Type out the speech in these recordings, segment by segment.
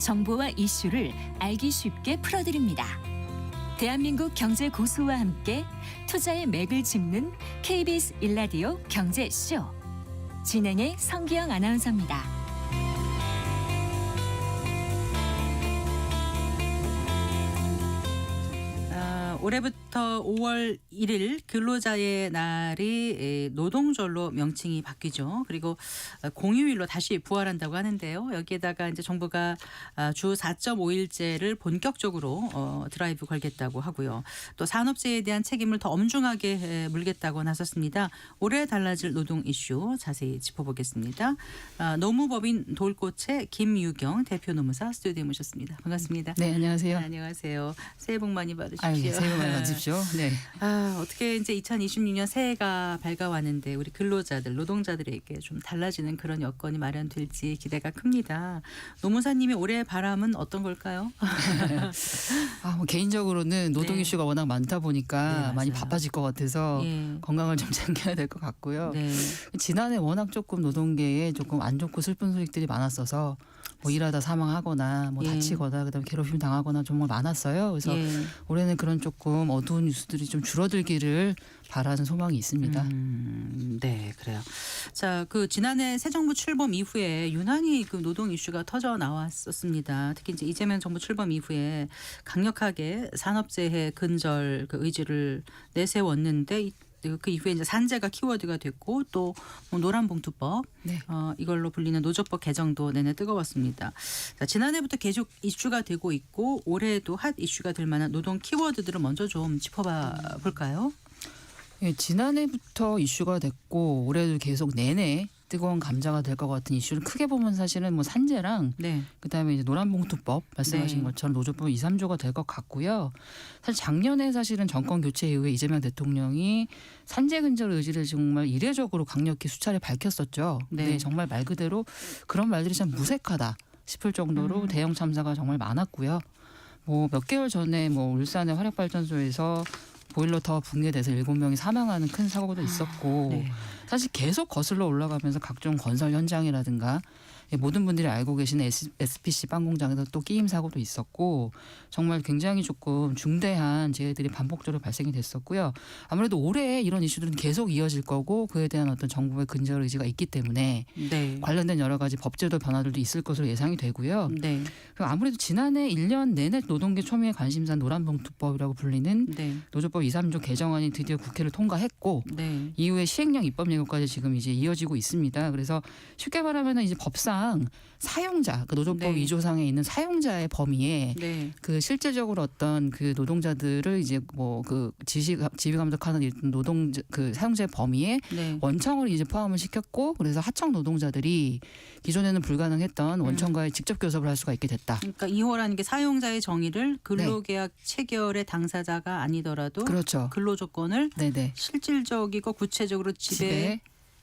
정보와 이슈를 알기 쉽게 풀어드립니다. 대한민국 경제 고수와 함께 투자의 맥을 짚는 KBS 1라디오 경제쇼. 진행의 성기영 아나운서입니다. 올해부터 5월 1일 근로자의 날이 노동절로 명칭이 바뀌죠. 그리고 공휴일로 다시 부활한다고 하는데요. 여기에다가 이제 정부가 주 4.5일제를 본격적으로 드라이브 걸겠다고 하고요. 또 산업재해에 대한 책임을 더 엄중하게 물겠다고 나섰습니다. 올해 달라질 노동 이슈 자세히 짚어보겠습니다. 노무법인 돌꽃의 김유경 대표 노무사 스튜디오에 모셨습니다. 반갑습니다. 네, 안녕하세요. 네, 안녕하세요. 새해 복 많이 받으십시오. 아유, 새해 복 많이 받으십시오. 네. 어떻게 이제 2026년 새해가 밝아왔는데 우리 근로자들, 노동자들에게 좀 달라지는 그런 여건이 마련될지 기대가 큽니다. 노무사님의 올해 바람은 어떤 걸까요? 뭐 개인적으로는 노동 네. 이슈가 워낙 많다 보니까 네, 많이 맞아요. 바빠질 것 같아서 예. 건강을 좀 챙겨야 될 것 같고요. 네. 지난해 워낙 조금 노동계에 조금 안 좋고 슬픈 소식들이 많았어서 뭐 일하다 사망하거나 뭐 예. 다치거나 그다음에 괴롭힘 당하거나 정말 많았어요. 그래서 예. 올해는 그런 조금 어두운 뉴스들이 좀 줄어들기를 바라는 소망이 있습니다. 네, 그래요. 자, 그 지난해 새 정부 출범 이후에 유난히 그 노동 이슈가 터져 나왔었습니다. 특히 이제 이재명 정부 출범 이후에 강력하게 산업재해 근절 그 의지를 내세웠는데 그 이후에 이제 산재가 키워드가 됐고 또 노란봉투법 네. 이걸로 불리는 노조법 개정도 내내 뜨거웠습니다. 자, 지난해부터 계속 이슈가 되고 있고 올해도 핫 이슈가 될 만한 노동 키워드들을 먼저 좀 짚어봐 볼까요? 예, 지난해부터 이슈가 됐고 올해도 계속 내내 뜨거운 감자가 될 것 같은 이슈를 크게 보면 사실은 뭐 산재랑 네. 그다음에 이제 노란봉투법 말씀하신 네. 것처럼 노조법 2, 3조가 될 것 같고요. 사실 작년에 사실은 정권 교체 이후에 이재명 대통령이 산재 근절 의지를 정말 이례적으로 강력히 수차례 밝혔었죠. 네. 근데 정말 말 그대로 그런 말들이 참 무색하다 싶을 정도로 대형 참사가 정말 많았고요. 뭐 몇 개월 전에 뭐 울산의 화력발전소에서 보일러 타워 붕괴돼서 7명이 사망하는 큰 사고도 있었고 네. 사실 계속 거슬러 올라가면서 각종 건설 현장이라든가 모든 분들이 알고 계시는 SPC 빵 공장에서 또 끼임 사고도 있었고 정말 굉장히 조금 중대한 재해들이 반복적으로 발생이 됐었고요. 아무래도 올해 이런 이슈들은 계속 이어질 거고 그에 대한 어떤 정부의 근절 의지가 있기 때문에 네. 관련된 여러 가지 법제도 변화들도 있을 것으로 예상이 되고요. 네. 그리고 아무래도 지난해 1년 내내 노동계 초미의 관심사 노란봉투법이라고 불리는 네. 노조법 2, 3조 개정안이 드디어 국회를 통과했고 네. 이후에 시행령 입법 예고까지 지금 이제 이어지고 있습니다. 그래서 쉽게 말하면 이제 법상 사용자, 그 노조법 네. 2조상에 있는 사용자의 범위에 네. 그 실제적으로 어떤 그 노동자들을 이제 뭐 그 지휘 감독하는 노동 그 사용자의 범위에 네. 원청을 이제 포함을 시켰고 그래서 하청 노동자들이 기존에는 불가능했던 원청과의 직접 교섭을 할 수가 있게 됐다. 그러니까 2호라는 게 사용자의 정의를 근로계약 체결의 당사자가 아니더라도 그렇죠. 근로 조건을 네네. 실질적이고 구체적으로 집에 집에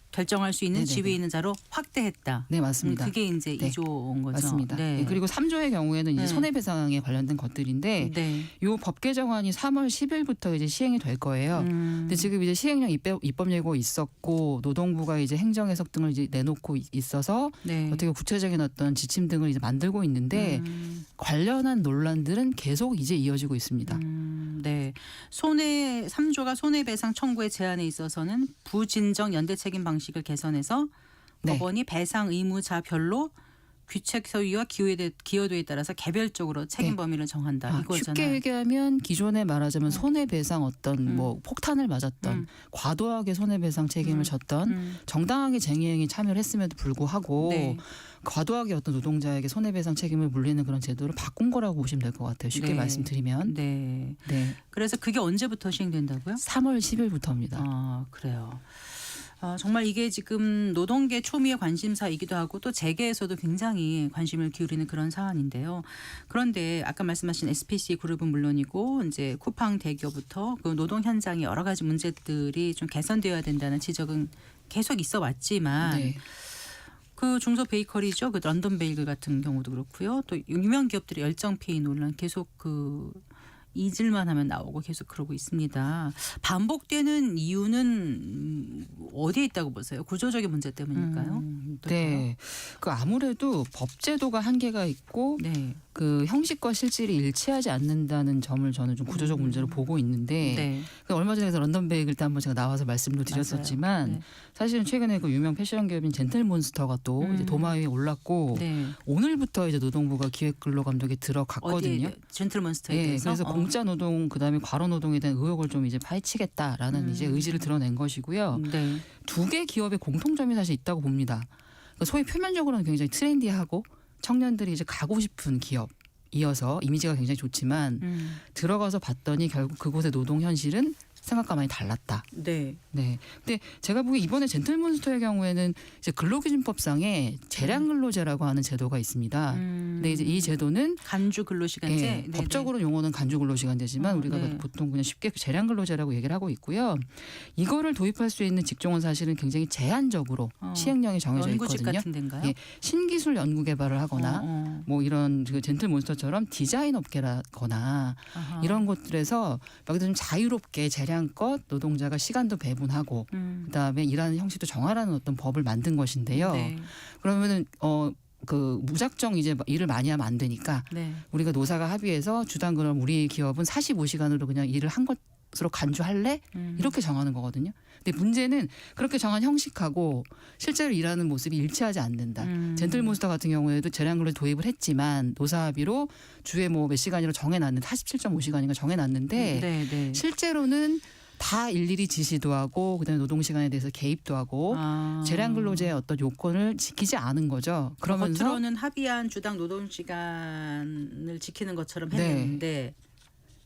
결정할 수 있는 네네네. 지위에 있는 자로 확대했다. 네 맞습니다. 그게 이제 네. 2조인 거죠. 맞습니다. 네. 네, 그리고 3조의 경우에는 이제 네. 손해배상에 관련된 것들인데 네. 이 법 개정안이 3월 10일부터 이제 시행이 될 거예요. 근데 지금 이제 시행령 입법 예고 있었고 노동부가 이제 행정 해석 등을 이제 내놓고 있어서 네. 어떻게 구체적인 어떤 지침 등을 이제 만들고 있는데 관련한 논란들은 계속 이제 이어지고 있습니다. 네. 3조가 손해배상 청구의 제한에 있어서는 부진정 연대 책임 방식을 개선해서 네. 법원이 배상 의무자별로 귀책 소유와 기여도에 따라서 개별적으로 책임 네. 범위를 정한다. 이거잖아요. 쉽게 얘기하면 기존에 말하자면 손해배상 어떤 뭐 폭탄을 맞았던 과도하게 손해배상 책임을 졌던 정당하게 쟁의행위 참여를 했음에도 불구하고 네. 과도하게 어떤 노동자에게 손해배상 책임을 물리는 그런 제도를 바꾼 거라고 보시면 될 것 같아요. 쉽게 네. 말씀드리면. 네. 네. 그래서 그게 언제부터 시행된다고요? 3월 10일부터입니다. 아, 그래요. 정말 이게 지금 노동계 초미의 관심사이기도 하고 또 재계에서도 굉장히 관심을 기울이는 그런 사안인데요. 그런데 아까 말씀하신 SPC 그룹은 물론이고 이제 쿠팡 대기업부터 그 노동 현장의 여러 가지 문제들이 좀 개선되어야 된다는 지적은 계속 있어 왔지만 네. 그 중소 베이커리죠. 그 런던 베이글 같은 경우도 그렇고요. 또 유명 기업들의 열정 피해 논란 계속 그 잊을만 하면 나오고 계속 그러고 있습니다. 반복되는 이유는 어디에 있다고 보세요? 구조적인 문제 때문일까요? 네. 그 아무래도 법제도가 한계가 있고 네. 그 형식과 실질이 일치하지 않는다는 점을 저는 좀 구조적 문제로 보고 있는데 네. 그 얼마 전에 런던 베이글 때 한번 제가 나와서 말씀도 드렸었지만 네. 사실은 최근에 그 유명 패션 기업인 젠틀몬스터가 또 이제 도마 위에 올랐고 네. 오늘부터 이제 노동부가 기획근로감독에 들어갔거든요. 젠틀몬스터에 예, 대해서. 그래서 공짜 노동 그다음에 과로 노동에 대한 의혹을 좀 이제 파헤치겠다라는 이제 의지를 드러낸 것이고요. 네. 두 개 기업의 공통점이 사실 있다고 봅니다. 그러니까 소위 표면적으로는 굉장히 트렌디하고 청년들이 이제 가고 싶은 기업이어서 이미지가 굉장히 좋지만 들어가서 봤더니 결국 그곳의 노동 현실은 생각과 많이 달랐다. 네. 네. 근데 제가 보기에 이번에 젠틀몬스터의 경우에는 이제 근로기준법상에 재량근로제라고 하는 제도가 있습니다. 근데 이제 이 제도는 간주 근로시간제. 예, 네, 법적으로 용어는 간주근로시간제지만 우리가 네. 보통 그냥 쉽게 재량근로제라고 얘기를 하고 있고요. 이거를 도입할 수 있는 직종은 사실은 굉장히 제한적으로 시행령이 정해져 연구직 있거든요. 같은 데인가요? 예, 신기술 연구 개발을 하거나 뭐 이런 그 젠틀몬스터처럼 디자인 업계라거나 아하. 이런 곳들에서 여기서 좀 자유롭게 재량껏 노동자가 시간도 배분하고 그다음에 일하는 형식도 정하라는 어떤 법을 만든 것인데요. 네. 그러면은 그 무작정 이제 일을 많이 하면 안 되니까 네. 우리가 노사가 합의해서 주당 그럼 우리 기업은 45시간으로 그냥 일을 한 것으로 간주할래? 이렇게 정하는 거거든요. 근데 문제는 그렇게 정한 형식하고 실제로 일하는 모습이 일치하지 않는다. 젠틀몬스터 같은 경우에도 재량근로 도입을 했지만 노사 합의로 주에 뭐 몇 시간으로 정해놨는데 47.5시간인가 정해놨는데 네, 네. 실제로는 다 일일이 지시도 하고 그다음에 노동 시간에 대해서 개입도 하고 재량근로제의 어떤 요건을 지키지 않은 거죠. 그러면서 겉으로는 합의한 주당 노동 시간을 지키는 것처럼 했는데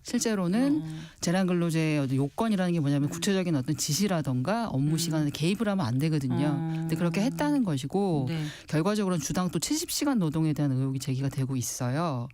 실제로는 재량근로제의 어떤 요건이라는 게 뭐냐면 구체적인 어떤 지시라던가 업무 시간에 개입을 하면 안 되거든요. 근데 그렇게 했다는 것이고 네. 결과적으로는 주당 또 70시간 노동에 대한 의혹이 제기가 되고 있어요.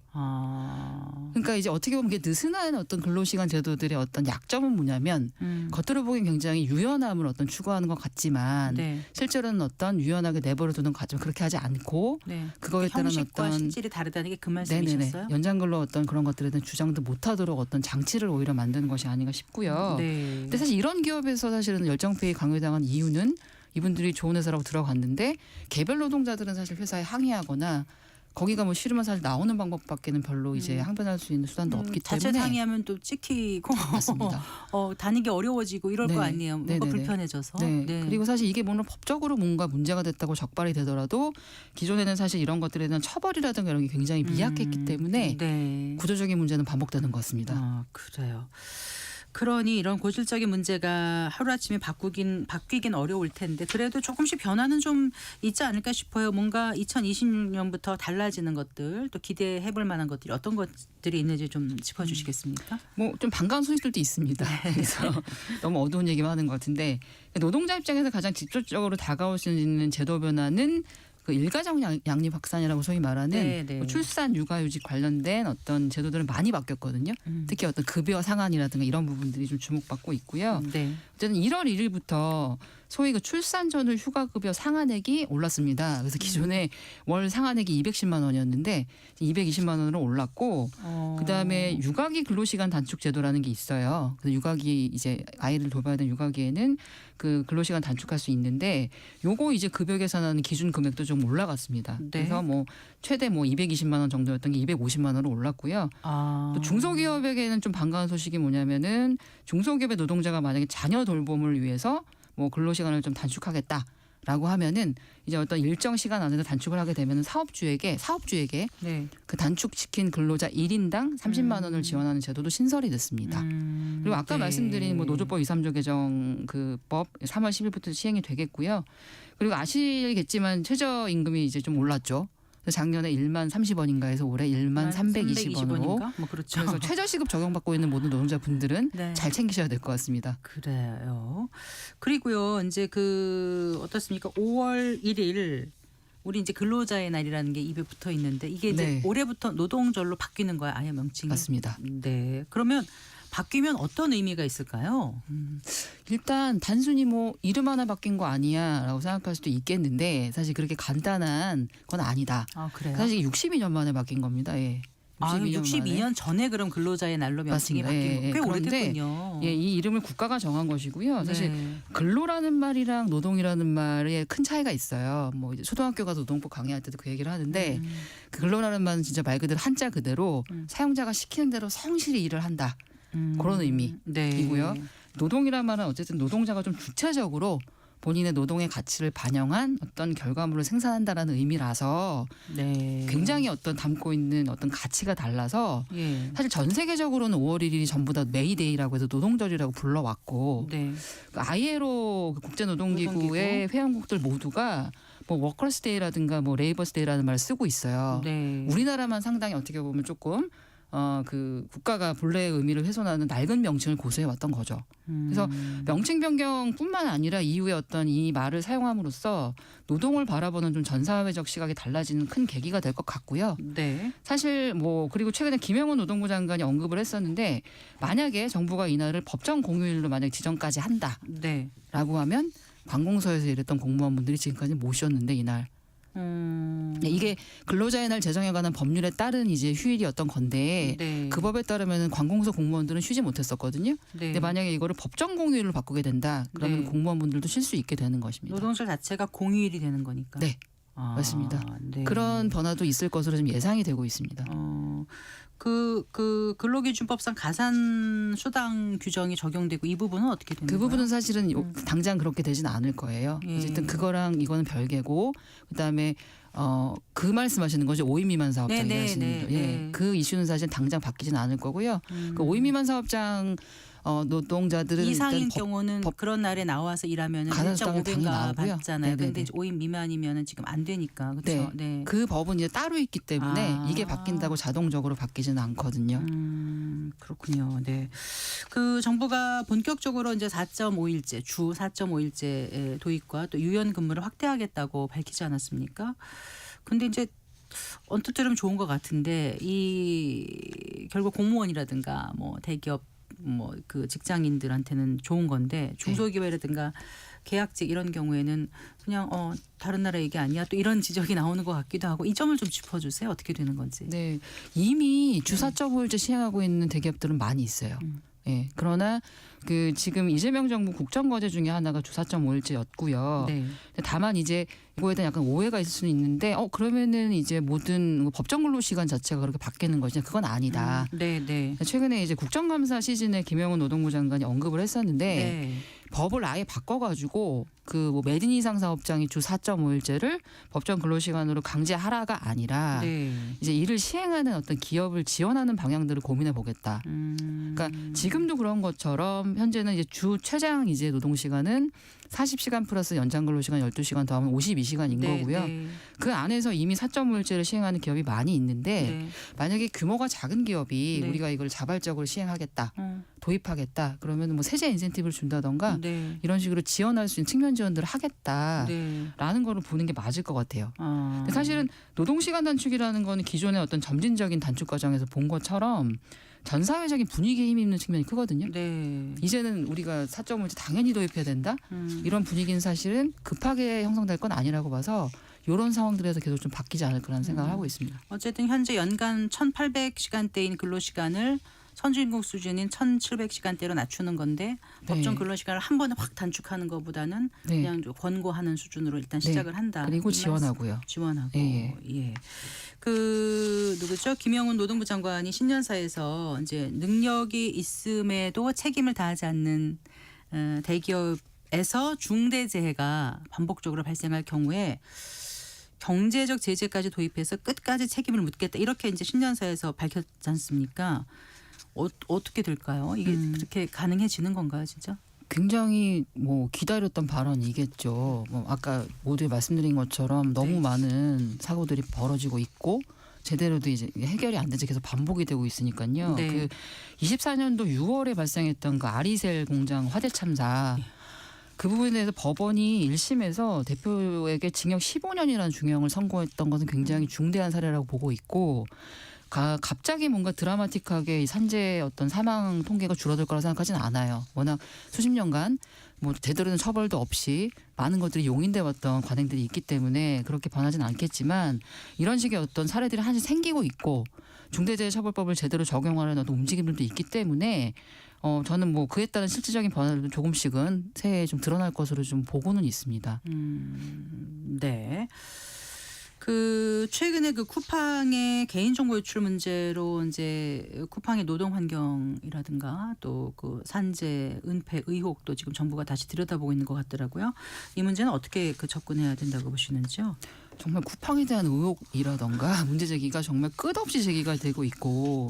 그러니까 이제 어떻게 보면 이게 느슨한 어떤 근로시간 제도들의 어떤 약점은 뭐냐면 겉으로 보기엔 굉장히 유연함을 어떤 추구하는 것 같지만 네. 실제로는 어떤 유연하게 내버려 두는 과정 그렇게 하지 않고 네. 그거에 따른 형식과 어떤 실질이 다르다는 게 그 말씀이셨어요? 연장근로 어떤 그런 것들에 대한 주장도 못하도록 어떤 장치를 오히려 만드는 것이 아닌가 싶고요. 네. 근데 사실 이런 기업에서 사실은 열정페이 강요당한 이유는 이분들이 좋은 회사라고 들어갔는데 개별 노동자들은 사실 회사에 항의하거나 거기가 뭐 싫으면 사실 나오는 방법밖에는 별로 이제 항변할 수 있는 수단도 없기 자체 때문에 항의하면 또 찍히고 맞습니다. 다니기 어려워지고 이럴 네. 거 아니에요. 뭔가 네네네. 불편해져서. 네. 네. 그리고 사실 이게 물론 법적으로 뭔가 문제가 됐다고 적발이 되더라도 기존에는 사실 이런 것들에 대한 처벌이라든가 이런 게 굉장히 미약했기 때문에 네. 구조적인 문제는 반복되는 것 같습니다. 아, 그래요. 그러니 이런 고질적인 문제가 하루아침에 바뀌긴 어려울 텐데 그래도 조금씩 변화는 좀 있지 않을까 싶어요. 뭔가 2020년부터 달라지는 것들 또 기대해 볼 만한 것들이 어떤 것들이 있는지 좀 짚어주시겠습니까? 뭐 좀 반가운 소식들도 있습니다. 그래서 너무 어두운 얘기만 하는 것 같은데 노동자 입장에서 가장 직접적으로 다가올 수 있는 제도 변화는 그 일가정 양립 확산이라고 소위 말하는 네, 네. 뭐 출산, 육아휴직 관련된 어떤 제도들은 많이 바뀌었거든요. 특히 어떤 급여 상한이라든가 이런 부분들이 좀 주목받고 있고요. 네. 어쨌든 1월 1일부터 소위 그 출산 전후 휴가급여 상한액이 올랐습니다. 그래서 기존에 월 상한액이 210만 원이었는데 220만 원으로 올랐고 그다음에 육아기 근로시간 단축 제도라는 게 있어요. 그래서 육아기 이제 아이를 돌봐야 되는 육아기에는 그 근로시간 단축할 수 있는데 요거 이제 급여 계산하는 기준 금액도 좀 올라갔습니다. 네. 그래서 뭐 최대 뭐 220만 원 정도였던 게 250만 원으로 올랐고요. 또 중소기업에게는 좀 반가운 소식이 뭐냐면은 중소기업의 노동자가 만약에 자녀 돌봄을 위해서 뭐 근로시간을 좀 단축하겠다라고 하면은 이제 어떤 일정 시간 안에서 단축을 하게 되면 사업주에게 네. 그 단축시킨 근로자 1인당 30만 원을 지원하는 제도도 신설이 됐습니다. 그리고 아까 네. 말씀드린 뭐 노조법 2, 3조 개정 그 법 3월 10일부터 시행이 되겠고요. 그리고 아시겠지만 최저임금이 이제 좀 올랐죠. 그래서 작년에 1만 30원인가 해서 올해 1만 320원으로. 뭐 그렇죠. 그래서 최저시급 적용받고 있는 모든 노동자분들은 네. 잘 챙기셔야 될 것 같습니다. 그래요. 그리고요, 이제 그 어떻습니까? 5월 1일 우리 이제 근로자의 날이라는 게 입에 붙어 있는데 이게 이제 네. 올해부터 노동절로 바뀌는 거야, 아예 명칭이. 맞습니다. 네. 그러면 바뀌면 어떤 의미가 있을까요? 일단 단순히 뭐 이름 하나 바뀐 거 아니야라고 생각할 수도 있겠는데 사실 그렇게 간단한 건 아니다. 아, 그래요? 사실 62년 만에 바뀐 겁니다. 예. 62년 62년 전에 그럼 근로자의 날로 명칭이 맞습니다. 바뀐 거 꽤 그런데 오래됐군요. 이 이름을 국가가 정한 것이고요. 사실 네. 근로라는 말이랑 노동이라는 말에 큰 차이가 있어요. 뭐 이제 초등학교 가서 노동법 강의할 때도 그 얘기를 하는데 그 근로라는 말은 진짜 말 그대로 한자 그대로 사용자가 시키는 대로 성실히 일을 한다. 그런 의미이고요. 네. 노동이란 말은 어쨌든 노동자가 좀 주체적으로 본인의 노동의 가치를 반영한 어떤 결과물을 생산한다라는 의미라서 네. 굉장히 어떤 담고 있는 어떤 가치가 달라서 예. 사실 전 세계적으로는 5월 1일이 전부 다 메이데이라고 해서 노동절이라고 불러왔고 네. 그 ILO 국제노동기구의 회원국들 모두가 뭐 워커스데이라든가 뭐 레이버스데이라는 말을 쓰고 있어요. 네. 우리나라만 상당히 어떻게 보면 조금 그 국가가 본래의 의미를 훼손하는 낡은 명칭을 고수해 왔던 거죠. 그래서 명칭 변경뿐만 아니라 이후에 어떤 이 말을 사용함으로써 노동을 바라보는 좀 전사회적 시각이 달라지는 큰 계기가 될 것 같고요. 네. 사실 뭐 그리고 최근에 김영훈 노동부 장관이 언급을 했었는데 만약에 정부가 이날을 법정 공휴일로 만약 지정까지 한다라고 네. 하면 관공서에서 일했던 공무원분들이 지금까지 못 쉬었는데 이날 이게 근로자의 날 제정에 관한 법률에 따른 이제 휴일이었던 건데 네. 그 법에 따르면 관공서 공무원들은 쉬지 못했었거든요. 네. 근데 만약에 이거를 법정 공휴일로 바꾸게 된다. 그러면 네. 공무원분들도 쉴 수 있게 되는 것입니다. 노동절 자체가 공휴일이 되는 거니까. 네. 아, 맞습니다. 네. 그런 변화도 있을 것으로 좀 예상이 되고 있습니다. 그 근로기준법상 가산 수당 규정이 적용되고 이 부분은 어떻게 되는 그 거예요? 부분은 사실은 당장 그렇게 되지는 않을 거예요. 예. 어쨌든 그거랑 이거는 별개고 그다음에 그 말씀하시는 거죠. 5인 미만 사업장 네, 일하시는 네, 분들. 네, 예. 네. 그 이슈는 사실 당장 바뀌지는 않을 거고요. 그 5인 미만 사업장 노동자들은 이상인 일단 경우는 그런 날에 나와서 일하면 가산수당은 당연히 1.5배인가 나오고요. 받잖아요. 네네네. 근데 5인 미만이면 지금 안 되니까. 그렇죠? 네. 네. 그 법은 이제 따로 있기 때문에 아. 이게 바뀐다고 자동적으로 바뀌지는 않거든요. 그렇군요. 네. 그 정부가 본격적으로 이제 4.5일제, 주 4.5일제 도입과 또 유연 근무를 확대하겠다고 밝히지 않았습니까? 근데 이제 언뜻 들으면 좋은 것 같은데 이 결국 공무원이라든가 뭐 대기업 뭐 그 직장인들한테는 좋은 건데 중소기업이라든가 계약직 이런 경우에는 그냥 다른 나라 얘기 아니야 또 이런 지적이 나오는 것 같기도 하고 이 점을 좀 짚어주세요. 어떻게 되는 건지. 네, 이미 주 4.5일제 시행하고 있는 대기업들은 많이 있어요. 예. 그러나 그 지금 이재명 정부 국정과제 중에 하나가 주 4.5일제였고요. 네. 다만 이제 이거에 대한 약간 오해가 있을 수는 있는데 그러면은 이제 모든 법정 근로 시간 자체가 그렇게 바뀌는 것이냐 그건 아니다. 네, 네. 최근에 이제 국정감사 시즌에 김영훈 노동부 장관이 언급을 했었는데 네. 법을 아예 바꿔가지고 그 뭐 매진 이상 사업장이 주 4.5일제를 법정 근로시간으로 강제하라가 아니라 네. 이제 이를 시행하는 어떤 기업을 지원하는 방향들을 고민해 보겠다. 그러니까 지금도 그런 것처럼 현재는 이제 주 최장 이제 노동 시간은 40시간 플러스 연장 근로 시간 12시간 더하면 52시간인 네, 거고요. 네. 그 안에서 이미 4.5일제를 시행하는 기업이 많이 있는데 네. 만약에 규모가 작은 기업이 네. 우리가 이걸 자발적으로 시행하겠다. 도입하겠다. 그러면 뭐 세제 인센티브를 준다던가 네. 이런 식으로 지원할 수 있는 측면 지원들을 하겠다라는 네. 거를 보는 게 맞을 것 같아요. 아. 근데 사실은 노동시간 단축이라는 거는 기존의 어떤 점진적인 단축 과정에서 본 것처럼 전 사회적인 분위기에 힘입는 측면이 크거든요. 네. 이제는 우리가 4.5일제 당연히 도입해야 된다. 이런 분위기는 사실은 급하게 형성될 건 아니라고 봐서 이런 상황들에서 계속 좀 바뀌지 않을 거라는 생각을 하고 있습니다. 어쨌든 현재 연간 1,800시간대인 근로시간을 선진국 수준인 1,700시간대로 낮추는 건데 법정 근로시간을 한 번에 확 단축하는 것보다는 네. 그냥 좀 권고하는 수준으로 일단 네. 시작을 한다. 그리고 이 말씀. 지원하고요. 지원하고. 예, 예. 그 누구죠? 김영훈 노동부 장관이 신년사에서 이제 능력이 있음에도 책임을 다하지 않는 대기업에서 중대재해가 반복적으로 발생할 경우에 경제적 제재까지 도입해서 끝까지 책임을 묻겠다. 이렇게 이제 신년사에서 밝혔지 않습니까? 어떻게 될까요? 이게 그렇게 가능해지는 건가요, 진짜? 굉장히 뭐 기다렸던 발언이겠죠. 뭐 아까 모두 말씀드린 것처럼 너무 네. 많은 사고들이 벌어지고 있고 제대로도 이제 해결이 안 돼서 계속 반복이 되고 있으니까요. 네. 그 24년도 6월에 발생했던 그 아리셀 공장 화재 참사 그 부분에 대해서 법원이 1심에서 대표에게 징역 15년이라는 중형을 선고했던 것은 굉장히 중대한 사례라고 보고 있고 갑자기 뭔가 드라마틱하게 이 산재 어떤 사망 통계가 줄어들 거라 생각하지는 않아요. 워낙 수십 년간 뭐 제대로 된 처벌도 없이 많은 것들이 용인돼 왔던 관행들이 있기 때문에 그렇게 변하지는 않겠지만 이런 식의 어떤 사례들이 한씩 생기고 있고 중대재해처벌법을 제대로 적용하려는 어떤 움직임들도 있기 때문에 저는 뭐 그에 따른 실질적인 변화도 조금씩은 새해에 좀 드러날 것으로 좀 보고는 있습니다. 네. 그 최근에 그 쿠팡의 개인정보 유출 문제로 이제 쿠팡의 노동 환경이라든가 또 그 산재 은폐 의혹도 지금 정부가 다시 들여다보고 있는 것 같더라고요. 이 문제는 어떻게 그 접근해야 된다고 보시는지요? 정말 쿠팡에 대한 의혹이라던가 문제 제기가 정말 끝없이 제기가 되고 있고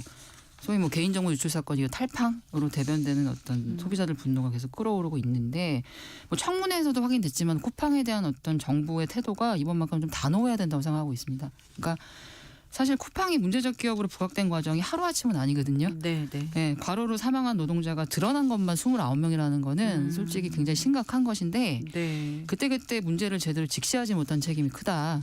소위 뭐 개인정보 유출 사건이 탈팡으로 대변되는 어떤 소비자들 분노가 계속 끌어오르고 있는데 뭐 청문회에서도 확인됐지만 쿠팡에 대한 어떤 정부의 태도가 이번만큼 좀 단호해야 된다고 생각하고 있습니다. 그러니까 사실 쿠팡이 문제적 기업으로 부각된 과정이 하루아침은 아니거든요. 네, 네. 네, 과로로 사망한 노동자가 드러난 것만 29명이라는 거는 솔직히 굉장히 심각한 것인데 네. 그때 문제를 제대로 직시하지 못한 책임이 크다.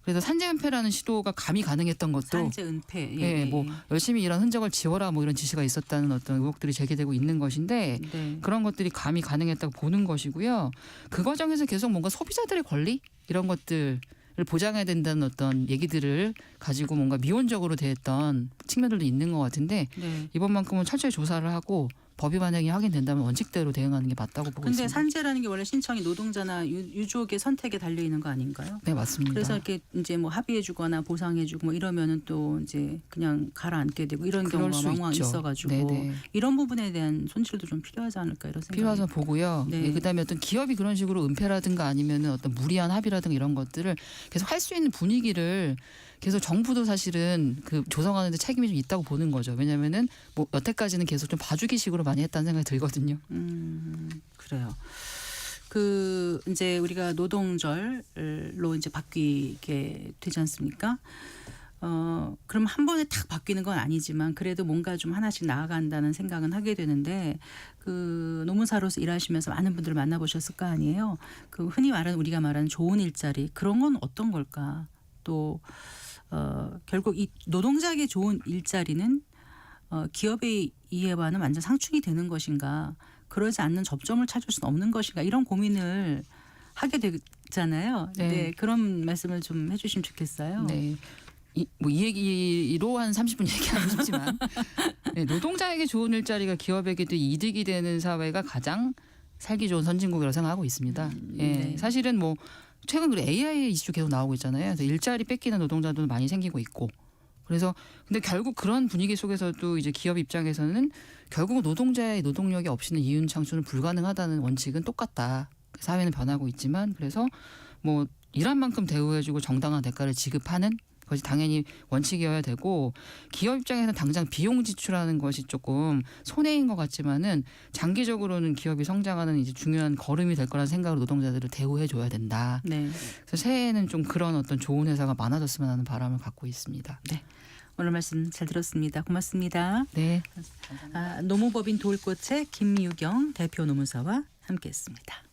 그래서 산재은폐라는 시도가 감히 가능했던 것도 산재 은폐. 예, 뭐 열심히 일한 흔적을 지워라 뭐 이런 지시가 있었다는 어떤 의혹들이 제기되고 있는 것인데 네. 그런 것들이 감히 가능했다고 보는 것이고요. 그 과정에서 계속 뭔가 소비자들의 권리 이런 것들을 보장해야 된다는 어떤 얘기들을 가지고 뭔가 미온적으로 대했던 측면들도 있는 것 같은데 네. 이번만큼은 철저히 조사를 하고 법위 반영이 확인된다면 원칙대로 대응하는 게 맞다고 보고 근데 있습니다. 산재라는 게 원래 신청이 노동자나 유족의 선택에 달려 있는 거 아닌가요? 네, 맞습니다. 그래서 이렇게 이제 뭐 합의해주거나 보상해주고 뭐 이러면은 또 이제 그냥 가라앉게 되고 이런 그럴 경우가 수 왕왕 있죠. 있어가지고 네네. 이런 부분에 대한 손실도 좀 필요하지 않을까 이런 생각이. 필요해서 보고요. 네. 예, 그다음에 어떤 기업이 그런 식으로 은폐라든가 아니면은 어떤 무리한 합의라든가 이런 것들을 계속 할 수 있는 분위기를 계속 정부도 사실은 그 조성하는 데 책임이 좀 있다고 보는 거죠. 왜냐면은 뭐 여태까지는 계속 좀 봐주기식으로 많이 했다는 생각이 들거든요. 그래요. 그 이제 우리가 노동절로 이제 바뀌게 되지 않습니까? 그럼 한 번에 탁 바뀌는 건 아니지만 그래도 뭔가 좀 하나씩 나아간다는 생각은 하게 되는데 그 노무사로서 일하시면서 많은 분들을 만나보셨을 거 아니에요. 그 흔히 말하는 우리가 말하는 좋은 일자리 그런 건 어떤 걸까? 또 결국 이 노동자에게 좋은 일자리는 기업의 이해와는 완전 상충이 되는 것인가? 그러지 않는 접점을 찾을 수는 없는 것인가? 이런 고민을 하게 되잖아요. 네. 네, 그런 말씀을 좀 해주시면 좋겠어요. 네. 이 얘기로 한 30분 얘기하고 싶지만 네, 노동자에게 좋은 일자리가 기업에게도 이득이 되는 사회가 가장 살기 좋은 선진국이라고 생각하고 있습니다. 예, 네. 사실은 뭐 최근 그 AI 이슈 계속 나오고 있잖아요. 그래서 일자리 뺏기는 노동자도 많이 생기고 있고. 그래서 근데 결국 그런 분위기 속에서도 이제 기업 입장에서는 결국 노동자의 노동력이 없이는 이윤 창출은 불가능하다는 원칙은 똑같다. 사회는 변하고 있지만 그래서 뭐 일한 만큼 대우해주고 정당한 대가를 지급하는 그것이 당연히 원칙이어야 되고 기업 입장에서는 당장 비용 지출하는 것이 조금 손해인 것 같지만은 장기적으로는 기업이 성장하는 이제 중요한 걸음이 될 거라는 생각으로 노동자들을 대우해줘야 된다. 네. 그래서 새해에는 좀 그런 어떤 좋은 회사가 많아졌으면 하는 바람을 갖고 있습니다. 네. 오늘 말씀 잘 들었습니다. 고맙습니다. 네. 노무법인 도울꽃의 김유경 대표 노무사와 함께했습니다.